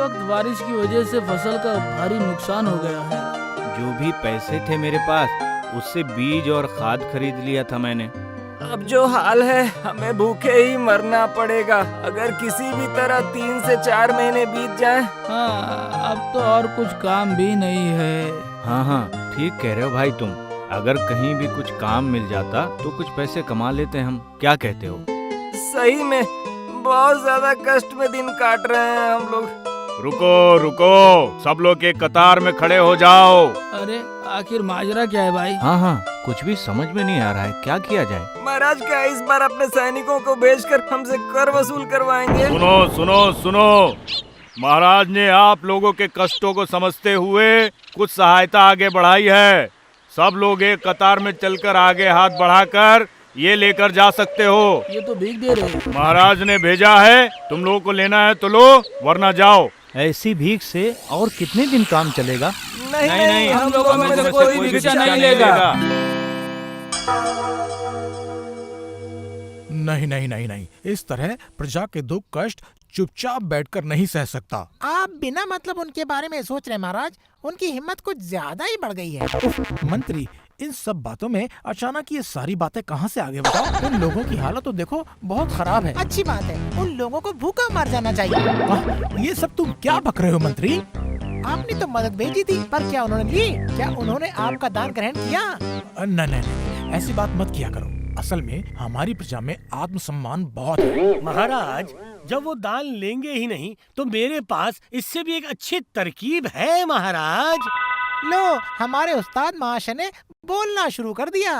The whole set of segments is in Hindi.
वक्त बारिश की वजह से फसल का भारी नुकसान हो गया है। जो भी पैसे थे मेरे पास उससे बीज और खाद खरीद लिया था मैंने। अब जो हाल है हमें भूखे ही मरना पड़ेगा अगर किसी भी तरह 3 से 4 महीने बीत जाएं। हाँ, अब तो और कुछ काम भी नहीं है। हाँ, ठीक कह रहे हो भाई तुम। अगर कहीं भी कुछ काम मिल जाता तो कुछ पैसे कमा लेते हम, क्या कहते हो? सही में बहुत ज्यादा कष्ट में दिन काट रहे हैं हम लोग। रुको, सब लोग एक कतार में खड़े हो जाओ। अरे आखिर माजरा क्या है भाई? हाँ, कुछ भी समझ में नहीं आ रहा है, क्या किया जाए? महाराज क्या इस बार अपने सैनिकों को भेजकर हमसे कर वसूल करवाएंगे? सुनो, महाराज ने आप लोगों के कष्टों को समझते हुए कुछ सहायता आगे बढ़ाई है। सब लोग एक कतार में चलकर आगे हाथ बढ़ाकर ये लेकर जा सकते हो। ये तो भीख दे रहे। महाराज ने भेजा है, तुम लोगों को लेना है तो लो, वरना जाओ। ऐसी भीख से और कितने दिन काम चलेगा? नहीं, हम लोगों में से कोई भिक्षा नहीं लेगा। नहीं, इस तरह प्रजा के दुख कष्ट चुपचाप बैठकर नहीं सह सकता। आप बिना मतलब उनके बारे में सोच रहे महाराज, उनकी हिम्मत कुछ ज्यादा ही बढ़ गई है। मंत्री, इन सब बातों में अचानक ये सारी बातें कहाँ से आगे बताओ? उन लोगों की हालत तो देखो बहुत खराब है। अच्छी बात है, उन लोगों को भूखा मर जाना चाहिए। ये सब तुम क्या बक रहे हो मंत्री? आपने तो मदद भेजी थी, पर क्या उन्होंने ली? क्या उन्होंने आपका दान ग्रहण किया? नहीं, ऐसी बात मत किया करो। असल में हमारी प्रजा में आत्मसम्मान बहुत है। महाराज, जब वो दान लेंगे ही नहीं तो मेरे पास इससे भी एक अच्छी तरकीब है महाराज। लो, हमारे उस्ताद महाशय ने बोलना शुरू कर दिया।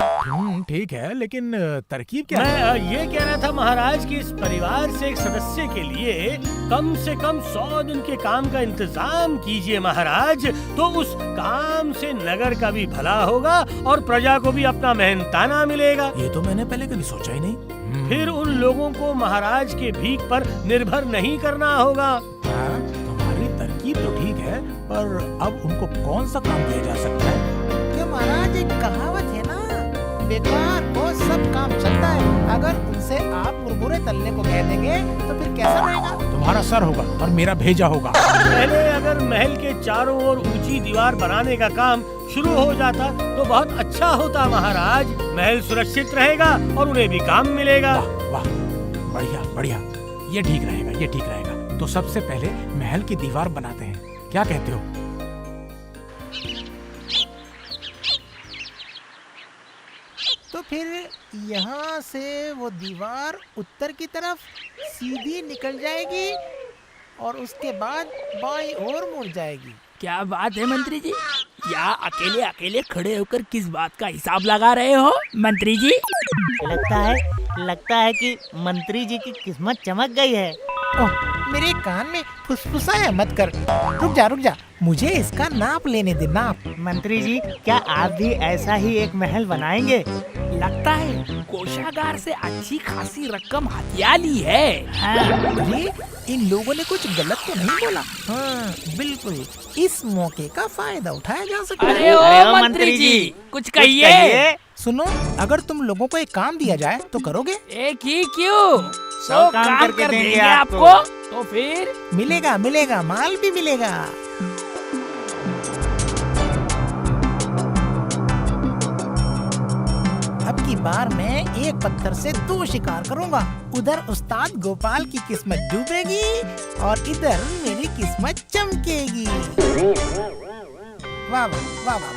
ठीक है, लेकिन तरकीब क्या है? मैं ये कह रहा था महाराज कि इस परिवार से एक सदस्य के लिए कम से कम 100 दिन के काम का इंतजाम कीजिए महाराज, तो उस काम से नगर का भी भला होगा और प्रजा को भी अपना मेहनताना मिलेगा। ये तो मैंने पहले कभी सोचा ही नहीं। फिर उन लोगों को महाराज के भीख पर निर्भर नहीं करना होगा। तुम्हारी तरकीब तो ठीक है, पर अब उनको कौन सा काम दिया जा सकता है? क्यों महाराज, एक कहावत है ना, बेकार को सब काम चलता है। अगर उनसे आप मुरमुरे तलने को कह देंगे तो फिर कैसा रहेगा? तुम्हारा सर होगा और मेरा भेजा होगा। पहले अगर महल के चारों ओर ऊंची दीवार बनाने का काम शुरू हो जाता तो बहुत अच्छा होता महाराज। महल सुरक्षित रहेगा और उन्हें भी काम मिलेगा। वाह, बढ़िया, ये ठीक रहेगा। तो सबसे पहले महल की दीवार बनाते हैं, क्या कहते हो? तो फिर यहाँ से वो दीवार उत्तर की तरफ सीधी निकल जाएगी और उसके बाद बाईं ओर मुड़ जाएगी। क्या बात है मंत्री जी? या अकेले खड़े होकर किस बात का हिसाब लगा रहे हो मंत्री जी? लगता है कि मंत्री जी की किस्मत चमक गई है। ओह, मेरे कान में फुसफुसाया मत कर। रुक जा, मुझे इसका नाप लेने दे, नाप। मंत्री जी, क्या आप भी ऐसा ही एक महल बनाएंगे? लगता है कोषागार से अच्छी खासी रकम हथिया ली है। अरे, इन लोगों ने कुछ गलत तो नहीं बोला? हाँ, बिल्कुल, इस मौके का फायदा उठाया जा सकता है। अरे ओ मंत्री जी, कुछ कहिए। सुनो, अगर तुम लोगों को एक काम दिया जाए तो करोगे? एक ही क्यों, सब काम करके कर देंगे आपको। तो फिर मिलेगा, माल भी मिलेगा। अब की बार मैं एक पत्थर से 2 शिकार करूंगा। उधर उस्ताद गोपाल की किस्मत डूबेगी और इधर मेरी किस्मत चमकेगी। वाह,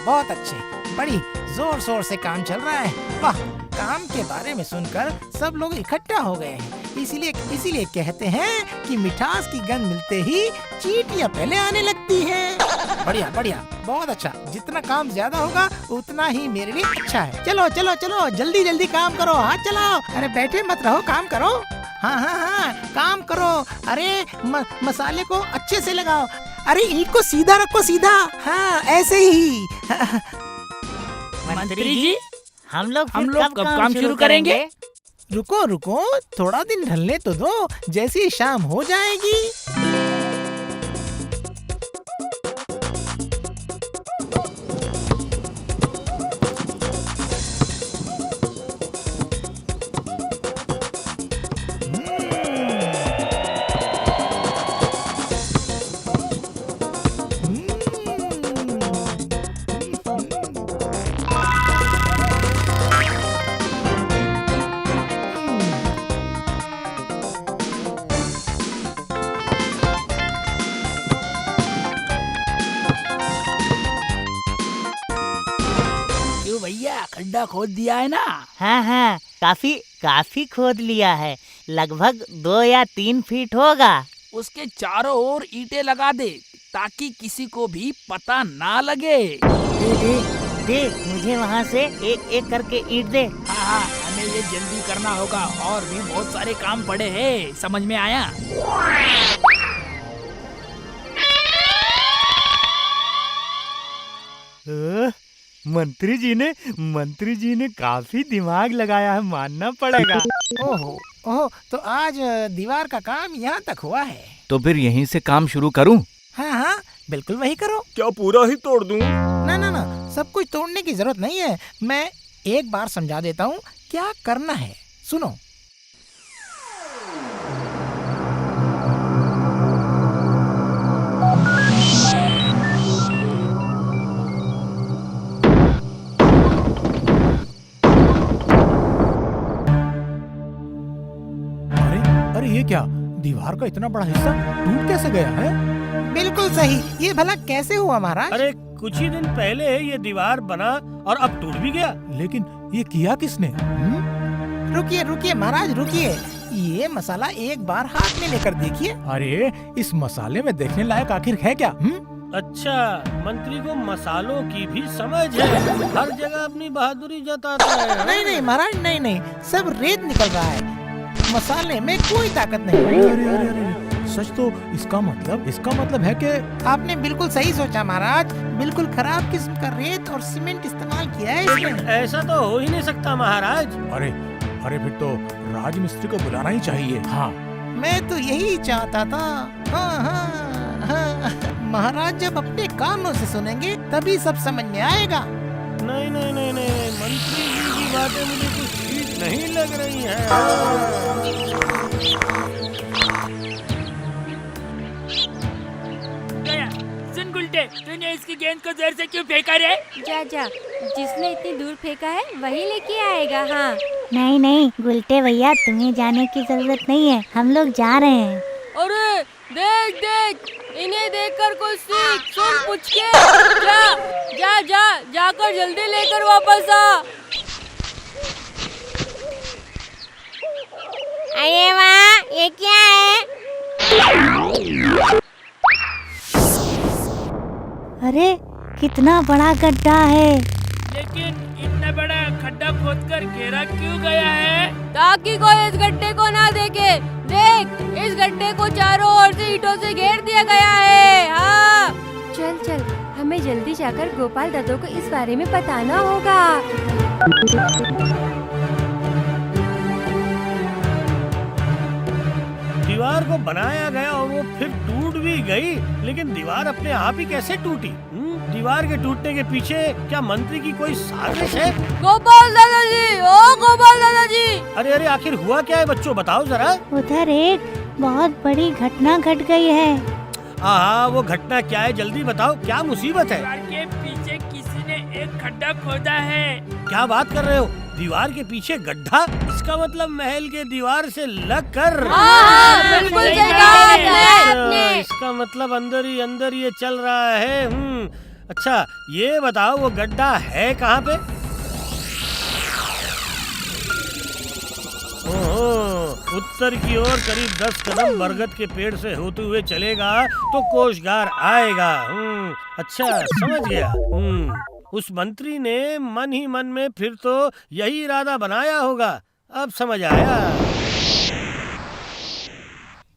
बहुत अच्छे, बड़ी जोर शोर से काम चल रहा है। वाह, काम के बारे में सुनकर सब लोग इकट्ठा हो गए हैं। इसीलिए कहते हैं कि मिठास की गंध मिलते ही चींटियां पहले आने लगती हैं। बढ़िया, बहुत अच्छा। जितना काम ज्यादा होगा उतना ही मेरे लिए अच्छा है। चलो, जल्दी काम करो, हाथ चलाओ। अरे बैठे मत रहो, काम करो। हाँ, काम करो। अरे मसाले को अच्छे से लगाओ। अरे ईंट को सीधा रखो, सीधा। हाँ, ऐसे ही। मंत्री जी, हम लोग कब काम शुरू करेंगे? रुको, थोड़ा दिन ढलने तो दो, जैसी शाम हो जाएगी। गड्ढा खोद दिया है ना? हाँ हाँ, काफी काफी खोद लिया है, लगभग 2 या 3 फीट होगा। उसके चारों ओर ईंटें लगा दे ताकि किसी को भी पता ना लगे। दे मुझे वहाँ से एक एक करके ईंट दे। हाँ, हमें ये जल्दी करना होगा और भी बहुत सारे काम पड़े हैं, समझ में आया? मंत्री जी ने काफी दिमाग लगाया है, मानना पड़ेगा। ओहो ओहो, तो आज दीवार का काम यहाँ तक हुआ है। तो फिर यहीं से काम शुरू करूं? हाँ हाँ, बिल्कुल वही करो। क्या पूरा ही तोड़ दूं? ना ना ना, सब कुछ तोड़ने की जरूरत नहीं है। मैं एक बार समझा देता हूँ क्या करना है, सुनो। अरे ये क्या, दीवार का इतना बड़ा हिस्सा टूट कैसे गया है? बिल्कुल सही, ये भला कैसे हुआ महाराज? अरे कुछ ही दिन पहले ये दीवार बना और अब टूट भी गया। लेकिन ये किया किसने? रुकिए रुकिए महाराज रुकिए, ये मसाला एक बार हाथ में लेकर देखिए। अरे इस मसाले में देखने लायक आखिर है क्या? अच्छा, मंत्री को मसालों की भी समझ है, हर जगह अपनी बहादुरी जताता है। नहीं नहीं महाराज, नहीं नहीं, सब रेत निकल रहा है, मसाले में कोई ताकत नहीं। अरे अरे अरे अरे, सच तो इसका मतलब है कि आपने बिल्कुल सही सोचा महाराज, बिल्कुल खराब किस्म का रेत और सीमेंट इस्तेमाल किया है इसमें। ऐसा तो हो ही नहीं सकता महाराज। अरे अरे, फिर तो राजमिस्त्री को बुलाना ही चाहिए। हाँ, मैं तो यही चाहता था। हाँ हाँ हाँ, महाराज जब अपने कानों से सुनेंगे तभी सब समझ में आएगा। नहीं नहीं नहीं नहीं, मंत्री जी की बातें मुझे कुछ ठीक नहीं लग रही हैं। सुन गुलटे, तूने इसकी गेंद को जोर से क्यों फेंका रे? जा जा, जिसने इतनी दूर फेंका है वही लेके आएगा। हाँ नहीं नहीं गुलटे भैया, तुम्हें जाने की जरूरत नहीं है, हम लोग जा रहे हैं। अरे देख देख, इन्हें देखकर कुछ सीख, सुन पूछ के जाकर जल्दी लेकर वापस आ। अरे वाह, ये क्या है? अरे कितना बड़ा गड्ढा है। लेकिन इतना बड़ा खड्डा खोदकर घेरा क्यों गया है? ताकि कोई इस गड्ढे को ना देखे। देख, इस गड्ढे को चारों ओर से ईंटों से घेर दिया गया है। हाँ, चल चल, हमें जल्दी जाकर गोपाल दादू को इस बारे में बताना होगा। दीवार को बनाया गया और वो फिर टूट भी गई, लेकिन दीवार अपने आप ही कैसे टूटी? दीवार के टूटने के पीछे क्या मंत्री की कोई साजिश है? गोपाल दादाजी, ओ गोपाल दादाजी! अरे अरे, आखिर हुआ क्या है बच्चों, बताओ जरा। उधर एक बहुत बड़ी घटना घट गई है। हाँ, वो घटना क्या है, जल्दी बताओ, क्या मुसीबत है? दीवार के पीछे किसी ने एक खड्डा खोदा है। क्या बात कर रहे हो? दीवार के पीछे गड्ढा? इसका मतलब महल के दीवार से लग कर। बिल्कुल सही कहा आपने। इसका मतलब अंदर ही अंदर ये चल रहा है। अच्छा, ये बताओ वो गड्ढा है कहाँ पे? ओहो, उत्तर की ओर करीब 10 कदम बरगद के पेड़ से होते हुए चलेगा तो कोषगार आएगा। अच्छा, समझ गया। उस मंत्री ने मन ही मन में फिर तो यही इरादा बनाया होगा, अब समझ आया।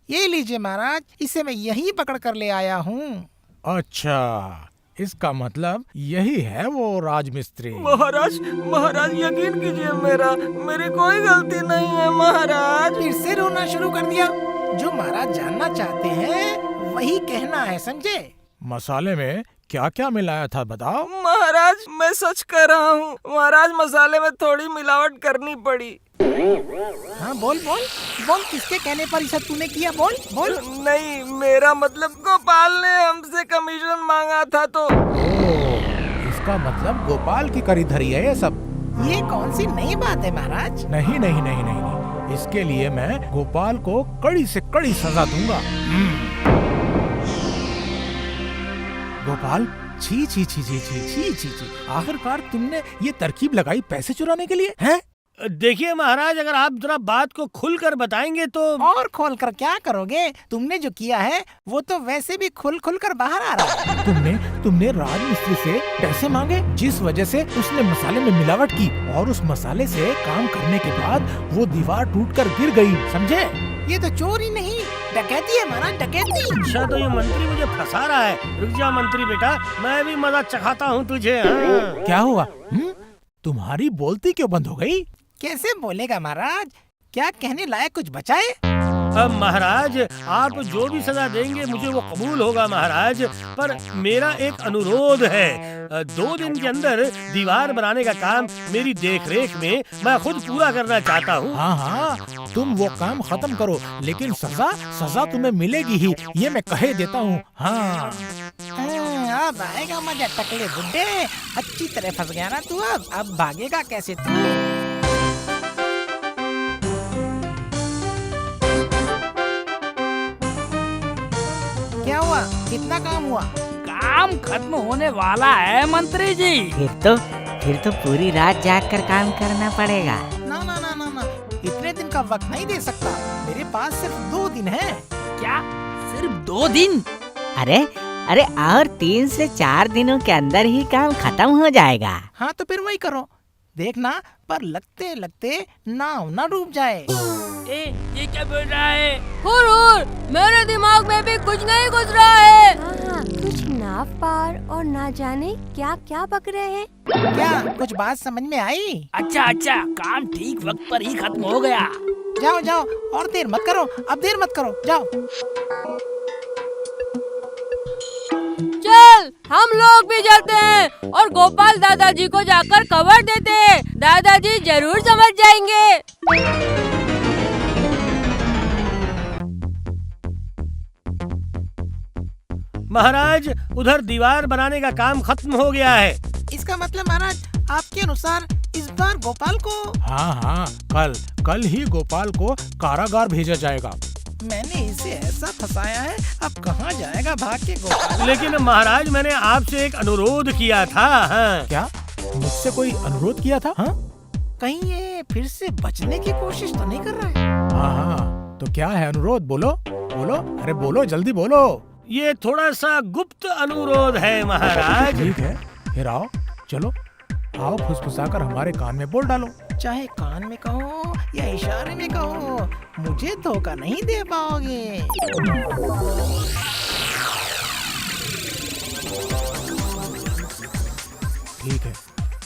ये लीजिए महाराज, इसे मैं यहीं पकड़ कर ले आया हूँ। अच्छा, इसका मतलब यही है वो राजमिस्त्री। महाराज यकीन कीजिए, मेरी कोई गलती नहीं है महाराज। फिर से रोना शुरू कर दिया। जो महाराज जानना चाहते हैं वही कहना है, समझे? मसाले में क्या क्या मिलाया था बताओ। महाराज मैं सच कह रहा हूँ महाराज, मसाले में थोड़ी मिलावट करनी पड़ी। हाँ बोल बोल बोल, किसके कहने पर इसे तूने किया? बोल बोल। नहीं, मेरा मतलब गोपाल ने हमसे कमीशन मांगा था तो। इसका मतलब गोपाल की करी धरी है ये सब। ये कौन सी नई बात है महाराज? नहीं नहीं नहीं नहीं नहीं, इसके लिए मैं गोपाल को कड़ी से कड़ी सजा दूंगा। गोपाल, छी छी छी छी छी छी छी छी, आखिरकार तुमने ये तरकीब लगाई पैसे चुराने के लिए, हैं? देखिए महाराज, अगर आप जरा बात को खुलकर बताएंगे तो। और खोल कर क्या करोगे? तुमने जो किया है वो तो वैसे भी खुल कर बाहर आ रहा है। तुमने राजमिस्त्री से पैसे मांगे, जिस वजह से उसने मसाले में मिलावट की, और उस मसाले से काम करने के बाद वो दीवार टूटकर गिर गई, समझे? ये तो चोरी नहीं, डकैती है महाराज, डकैती। अच्छा, तो ये मंत्री मुझे फंसा रहा है। रुक जा मंत्री बेटा, मैं भी मजा चखाता हूँ तुझे। हाँ। क्या हुआ? तुम्हारी बोलती क्यों बंद हो गई? कैसे बोलेगा महाराज? क्या कहने लायक कुछ बचा है? अब महाराज, आप जो भी सजा देंगे मुझे वो कबूल होगा महाराज, पर मेरा एक अनुरोध है। 2 दिन के अंदर दीवार बनाने का काम मेरी देखरेख में मैं खुद पूरा करना चाहता हूँ। हाँ, तुम वो काम खत्म करो, लेकिन सजा तुम्हें मिलेगी ही, ये मैं कहे देता हूँ। हाँ, अब आएगा मजा टकले बुड्ढे, अच्छी तरह फंस गया ना तू। अब भागेगा कैसे तू? क्या हुआ? कितना काम हुआ? काम खत्म होने वाला है मंत्री जी। फिर तो पूरी रात जागकर काम करना पड़ेगा। ना, इतने दिन का वक्त नहीं दे सकता, मेरे पास सिर्फ 2 दिन है। क्या सिर्फ 2 दिन? अरे और 3 से 4 दिनों के अंदर ही काम खत्म हो जाएगा। हाँ तो फिर वही करो, देखना पर लगते लगते नाव ना डूब जाए। ये क्या बोल रहा है? हुर, मेरे दिमाग में भी कुछ नहीं घुस रहा है। हाँ, कुछ नाव पार और ना जाने क्या क्या बक रहे हैं। क्या कुछ बात समझ में आई? अच्छा, काम ठीक वक्त पर ही खत्म हो गया। जाओ, और देर मत करो, अब देर मत करो, जाओ। चल, हम लोग भी जाते हैं और गोपाल दादाजी को जाकर खबर देते हैं। दादाजी जरूर समझ जाएंगे। महाराज, उधर दीवार बनाने का काम खत्म हो गया है। इसका मतलब महाराज, आपके अनुसार इस बार गोपाल को? हाँ, कल ही गोपाल को कारागार भेजा जाएगा। मैंने इसे ऐसा फंसाया है, अब कहाँ जाएगा भाग के गोपाल? लेकिन महाराज, मैंने आपसे एक अनुरोध किया था। हाँ। क्या? मुझसे कोई अनुरोध किया था? हाँ? कहीं ये फिर से बचने की कोशिश तो नहीं कर रहा है? हाँ, तो क्या है अनुरोध? बोलो, अरे बोलो, जल्दी बोलो। ये थोड़ा सा गुप्त अनुरोध है महाराज। ठीक है, फिर आओ, चलो आओ, फुसफुसाकर हमारे कान में बोल डालो। चाहे कान में कहो या इशारे में कहो, मुझे धोखा नहीं दे पाओगे।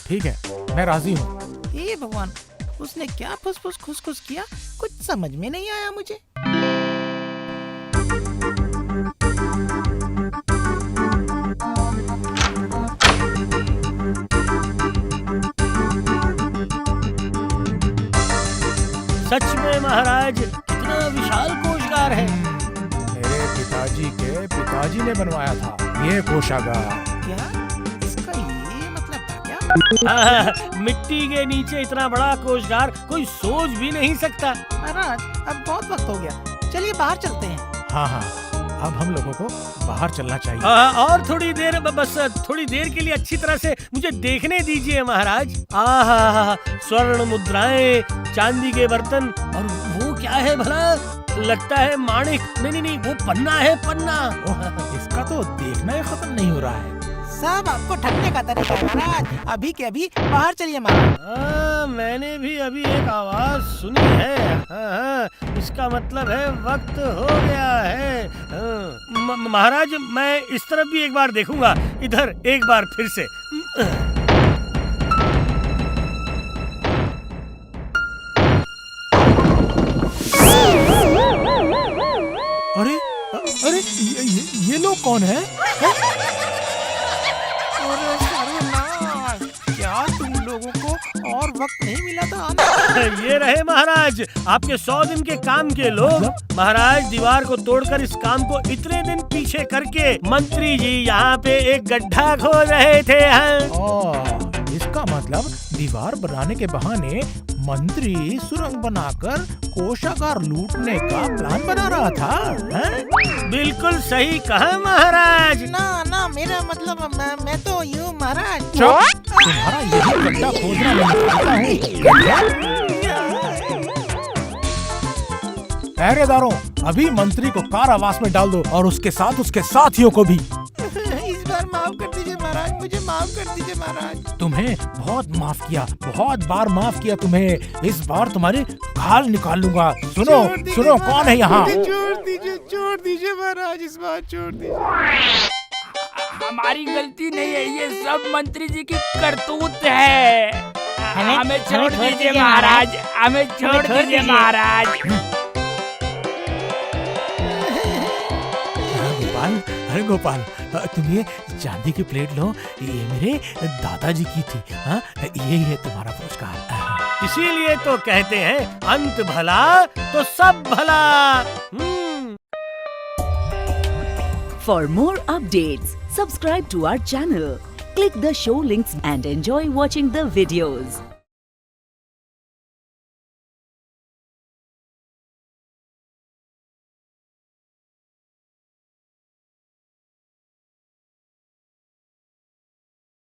ठीक है, मैं राजी हूँ। हे भगवान, उसने क्या फुसफुस खुसखुस किया, कुछ समझ में नहीं आया मुझे। सच में महाराज, कितना विशाल कोषागार है। मेरे पिताजी ने बनवाया था ये कोषागार। क्या इसका ये मतलब था क्या? मिट्टी के नीचे इतना बड़ा कोषागार कोई सोच भी नहीं सकता। महाराज, अब बहुत वक्त हो गया, चलिए बाहर चलते हैं। हाँ, अब हम लोगों को बाहर चलना चाहिए। और थोड़ी देर, बस थोड़ी देर के लिए अच्छी तरह से मुझे देखने दीजिए महाराज। आहा, स्वर्ण मुद्राएं, चांदी के बर्तन, और वो क्या है भला? लगता है माणिक। नहीं, वो पन्ना है, पन्ना। इसका तो देखना ही खत्म नहीं हो रहा है। सब आपको ठगने का तरीका है महाराज। अभी के अभी बाहर चलिए महाराज। मैंने भी अभी एक आवाज सुनी है। हाँ, इसका मतलब है वक्त हो गया है। महाराज, मैं इस तरफ भी एक बार देखूंगा, इधर एक बार फिर से। अरे ये लोग कौन है? क्या तुम लोगों को और वक्त नहीं मिला था? ये रहे महाराज, आपके 100 दिन के काम के लोग। महाराज, दीवार को तोड़कर इस काम को इतने दिन पीछे करके मंत्री जी यहाँ पे एक गड्ढा खोद रहे थे। इसका मतलब दीवार बनाने के बहाने मंत्री सुरंग बनाकर कोषागार लूटने का प्लान बना रहा था। बिल्कुल सही कहा महाराज। ना, मेरा मतलब मैं तो यूं महाराज। तुम्हारा यही गड्ढा खोदना मैं निकालता हूँ। पहरेदारों, अभी मंत्री को कारावास में डाल दो और उसके साथ उसके साथियों को भी। इस बार माफ कर दीजिए महाराज, मुझे माफ कर दीजिए महाराज। तुम्हें बहुत माफ किया, बहुत बार माफ किया तुम्हें। इस बार तुम्हारी खाल निकाल लूंगा। सुनो सुनो, कौन है यहाँ? छोड़ दीजिए महाराज, इस बार छोड़ दीजिए। हमारी गलती नहीं है, ये सब मंत्री जी की करतूत है। हमें छोड़ दीजिए महाराज, हमें छोड़ दीजिए महाराज। गोपाल, अरे गोपाल, तुम ये चांदी की प्लेट लो, ये मेरे दादाजी की थी। हाँ, यही है तुम्हारा पुरस्कार। इसीलिए तो कहते हैं अंत भला तो सब भला। For more updates, subscribe to our channel, click the show links and enjoy watching the videos.